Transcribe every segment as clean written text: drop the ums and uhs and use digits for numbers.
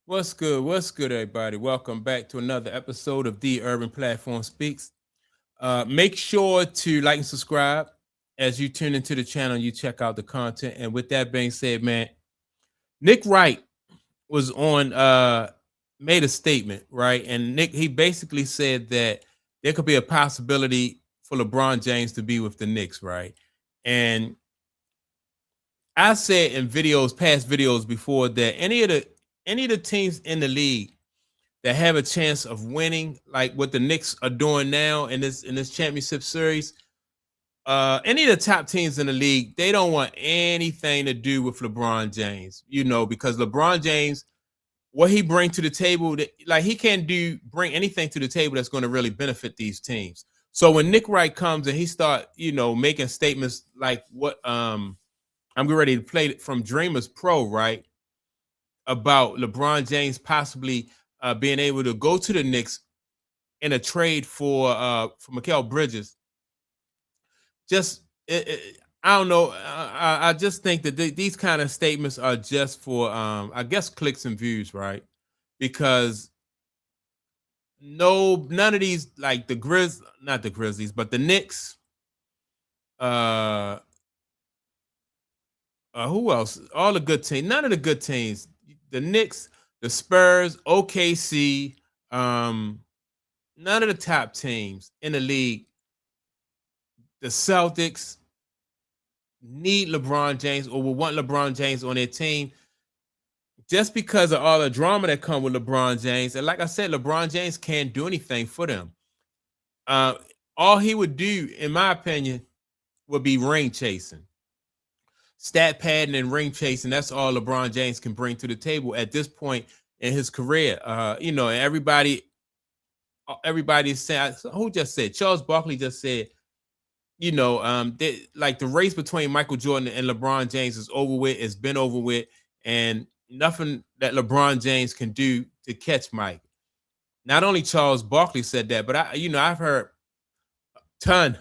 What's good? What's good, everybody? Welcome back to another episode of The Urban Platform Speaks. Make sure to like and subscribe as you tune into the channel and you check out the content. And with that being said, man, Nick Wright was on made a statement, right? And Nick, he basically said that there could be a possibility for LeBron James to be with the Knicks, right? And I said in past videos before, that any of the teams in the league that have a chance of winning, like what the Knicks are doing now in this championship series, any of the top teams in the league, they don't want anything to do with LeBron James, because LeBron James, what he brings to the table, like he can't bring anything to the table that's going to really benefit these teams. So when Nick Wright comes and he start, making statements like what I'm getting ready to play it from Dreamers Pro, right? About LeBron James possibly being able to go to the Knicks in a trade for Mikal Bridges. Just I don't know. I just think that these kind of statements are just for I guess clicks and views, right? Because none of these, like not the Grizzlies, but the Knicks. Uh, who else? All the good teams. None of the good teams. The Knicks, the Spurs, OKC. None of the top teams in the league. The Celtics need LeBron James or will want LeBron James on their team just because of all the drama that come with LeBron James. And like I said, LeBron James can't do anything for them. All he would do, in my opinion, would be ring chasing. Stat padding and ring chasing. That's all LeBron James can bring to the table at this point in his career. And everybody's saying, who just said? Charles Barkley just said, like the race between Michael Jordan and LeBron James is over with. It's been over with, and nothing that LeBron James can do to catch Mike. Not only Charles Barkley said that, but I've heard ton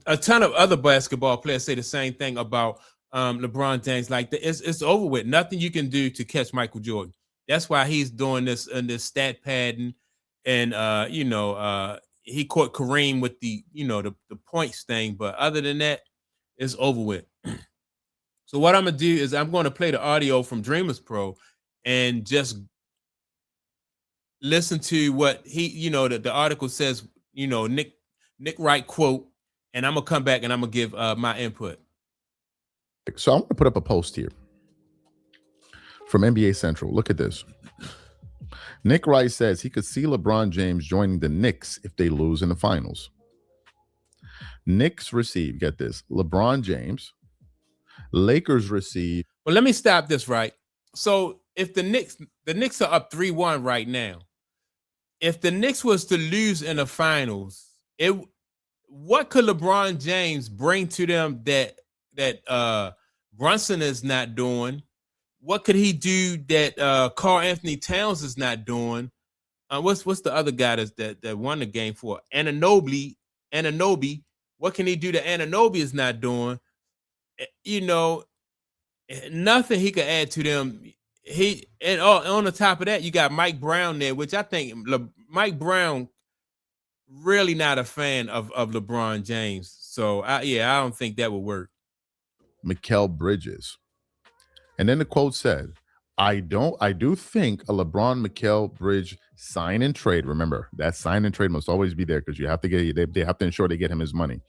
a ton of other basketball players say the same thing about LeBron James. Like it's over with. Nothing you can do to catch Michael Jordan. That's why he's doing this and this stat padding, and he caught Kareem with the points thing. But other than that, it's over with. So what I'm gonna do is I'm going to play the audio from Dreamers Pro and just listen to what the article says. Nick Wright quote, and I'm gonna come back and I'm gonna give my input. So I'm going to put up a post here from NBA Central. Look at this. Nick Wright says he could see LeBron James joining the Knicks if they lose in the finals. Knicks receive, get this, LeBron James. Lakers receive. Well, let me stop this, right? So if the Knicks are up 3-1 right now. If the Knicks was to lose in the finals, what could LeBron James bring to them that Brunson is not doing? What could he do that Karl Anthony Towns is not doing? What's the other guy that won the game for Anunoby? What can he do that Anunoby is not doing? Nothing he could add to them. On the top of that, you got Mike Brown there, which I think Mike Brown really not a fan of LeBron James. So I don't think that would work. Mikal Bridges. And then the quote said, I do think a LeBron Mikal Bridge sign and trade. Remember, that sign and trade must always be there because you have to they have to ensure they get him his money.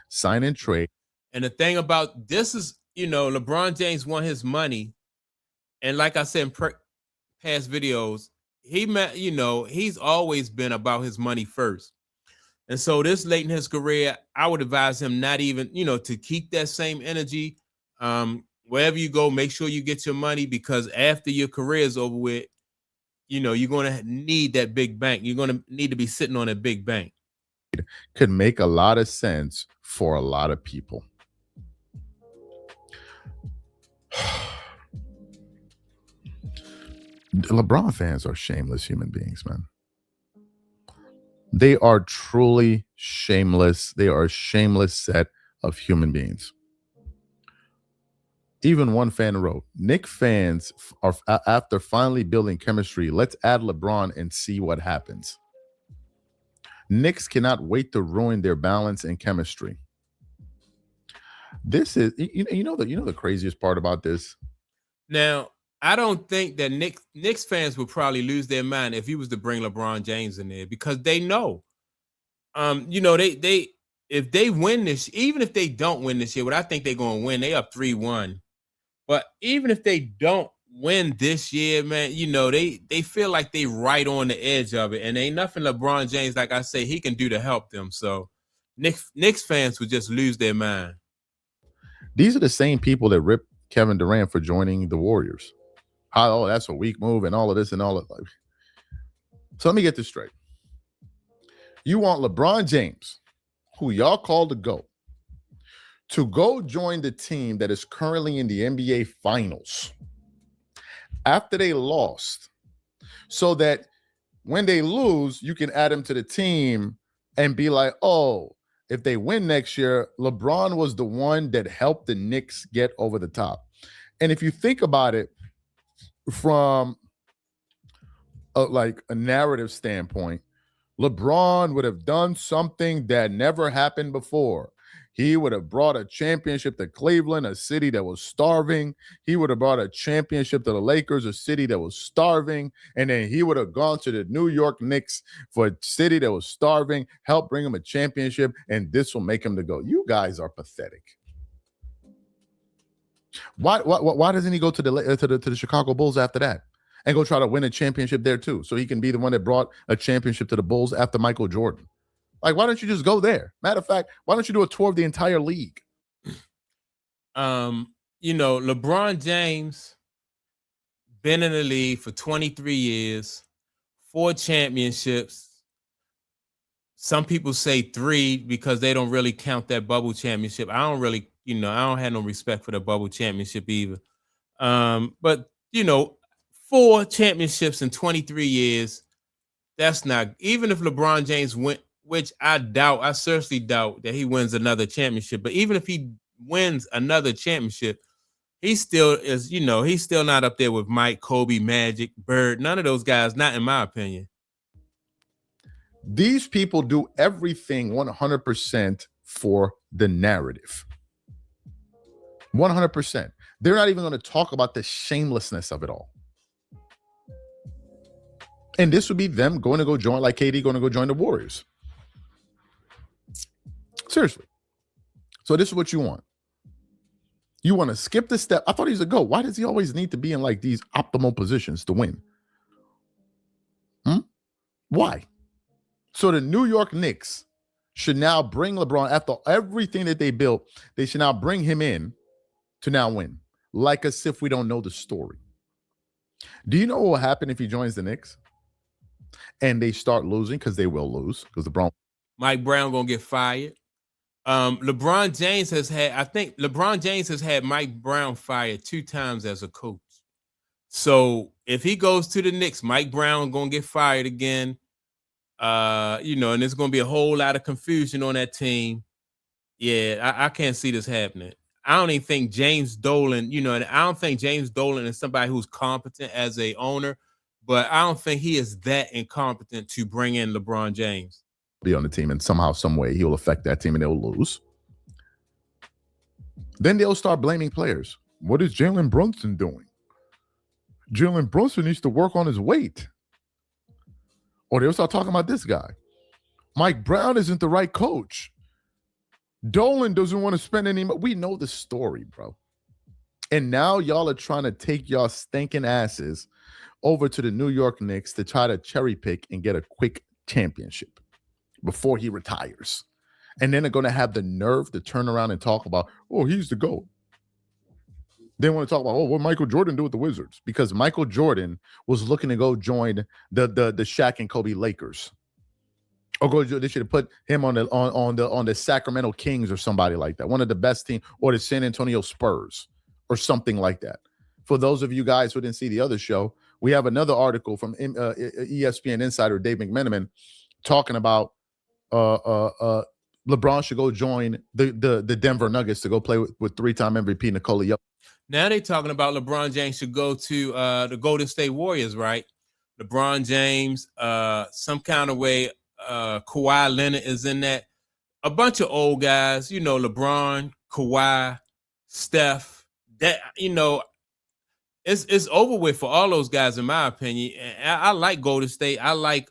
Sign and trade. And the thing about this is, LeBron James want his money. And like I said in past videos, he's always been about his money first. And so this late in his career, I would advise him not even, to keep that same energy. Wherever you go, make sure you get your money, because after your career is over with, you're going to need that big bank. You're going to need to be sitting on a big bank. Could make a lot of sense for a lot of people. LeBron fans are shameless human beings, man. They are truly shameless. They are a shameless set of human beings. Even one fan wrote, Nick fans are after finally building chemistry. Let's add LeBron and see what happens. Knicks cannot wait to ruin their balance and chemistry. This is the craziest part about this. Now, I don't think that Knicks fans would probably lose their mind if he was to bring LeBron James in there, because they know, they if they win this, even if they don't win this year, what I think they're going to win, they up 3-1. But even if they don't win this year, man, they feel like they right on the edge of it, and ain't nothing LeBron James, like I say, he can do to help them. So Knicks fans would just lose their mind. These are the same people that ripped Kevin Durant for joining the Warriors. That's a weak move and all of this and all of that. So let me get this straight. You want LeBron James, who y'all called to go join the team that is currently in the NBA Finals after they lost, so that when they lose, you can add him to the team and be like, oh, if they win next year, LeBron was the one that helped the Knicks get over the top. And if you think about it from a narrative standpoint, LeBron would have done something that never happened before. He would have brought a championship to Cleveland, a city that was starving. He would have brought a championship to the Lakers, a city that was starving. And then he would have gone to the New York Knicks for a city that was starving, help bring him a championship, and this will make him to go. You guys are pathetic. Why doesn't he go to the Chicago Bulls after that and go try to win a championship there too, so he can be the one that brought a championship to the Bulls after Michael Jordan? Like, why don't you just go there? Matter of fact, why don't you do a tour of the entire league? LeBron James been in the league for 23 years, 4 championships. Some people say 3 because they don't really count that bubble championship. I don't really, I don't have no respect for the bubble championship either. But 4 championships in 23 years, that's not, even if LeBron James went, which I seriously doubt that he wins another championship. But even if he wins another championship, he still is, he's still not up there with Mike, Kobe, Magic, Bird. None of those guys, not in my opinion. These people do everything 100% for the narrative. 100%. They're not even going to talk about the shamelessness of it all. And this would be them going to go join, like KD going to go join the Warriors. Seriously. So this is what you want. You want to skip the step. I thought he was a GOAT. Why does he always need to be in like these optimal positions to win? Why? So the New York Knicks should now bring LeBron, after everything that they built, they should now bring him in to now win. Like as if we don't know the story. Do you know what will happen if he joins the Knicks and they start losing? Because they will lose, because Mike Brown gonna get fired. LeBron James has had Mike Brown fired 2 times as a coach. So if he goes to the Knicks, Mike Brown gonna get fired again. And there's gonna be a whole lot of confusion on that team. Yeah, I can't see this happening. I don't even think James Dolan, and I don't think James Dolan is somebody who's competent as a owner, but I don't think he is that incompetent to bring in LeBron James. Be on the team, and somehow, some way, he'll affect that team and they'll lose. Then they'll start blaming players. What is Jalen Brunson doing? Jalen Brunson needs to work on his weight. Or they'll start talking about this guy. Mike Brown isn't the right coach. Dolan doesn't want to spend any money. We know the story, bro. And now y'all are trying to take y'all stinking asses over to the New York Knicks to try to cherry pick and get a quick championship before he retires. And then they're going to have the nerve to turn around and talk about, oh, he's the GOAT. They want to talk about, oh, what Michael Jordan do with the Wizards? Because Michael Jordan was looking to go join the Shaq and Kobe Lakers. Or they should have put him on the Sacramento Kings or somebody like that. One of the best teams, or the San Antonio Spurs or something like that. For those of you guys who didn't see the other show, we have another article from ESPN insider Dave McMenamin talking about LeBron should go join the Denver Nuggets to go play with 3-time MVP Nikola Jokic. Now they talking about LeBron James should go to the Golden State Warriors, right? LeBron James, some kind of way, Kawhi Leonard is in that. A bunch of old guys, you know, LeBron, Kawhi, Steph. That, you know, it's over with for all those guys, in my opinion. And I like Golden State. I like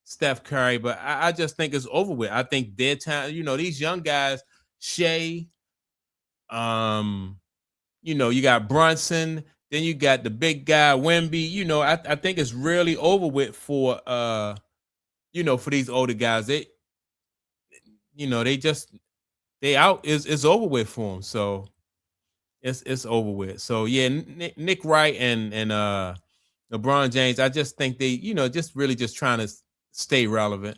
Steph Curry, but I just think it's over with. I think their time, you know, these young guys, Shea, you know, you got Brunson, then you got the big guy Wemby. You know, I think it's really over with for you know, for these older guys. They, you know, they out is over with for them. So it's over with. So yeah, Nick Wright and LeBron James, I just think they, you know, just really just trying to stay relevant.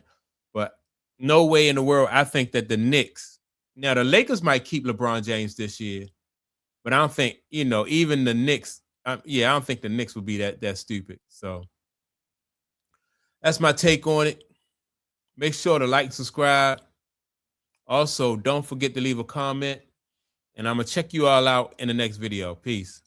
But no way in the world. I think that the Knicks, now the Lakers might keep LeBron James this year, but I don't think, you know, even the Knicks, yeah, I don't think the Knicks would be that stupid. So that's my take on it. Make sure to like and subscribe. Also, don't forget to leave a comment. And I'm going to check you all out in the next video. Peace.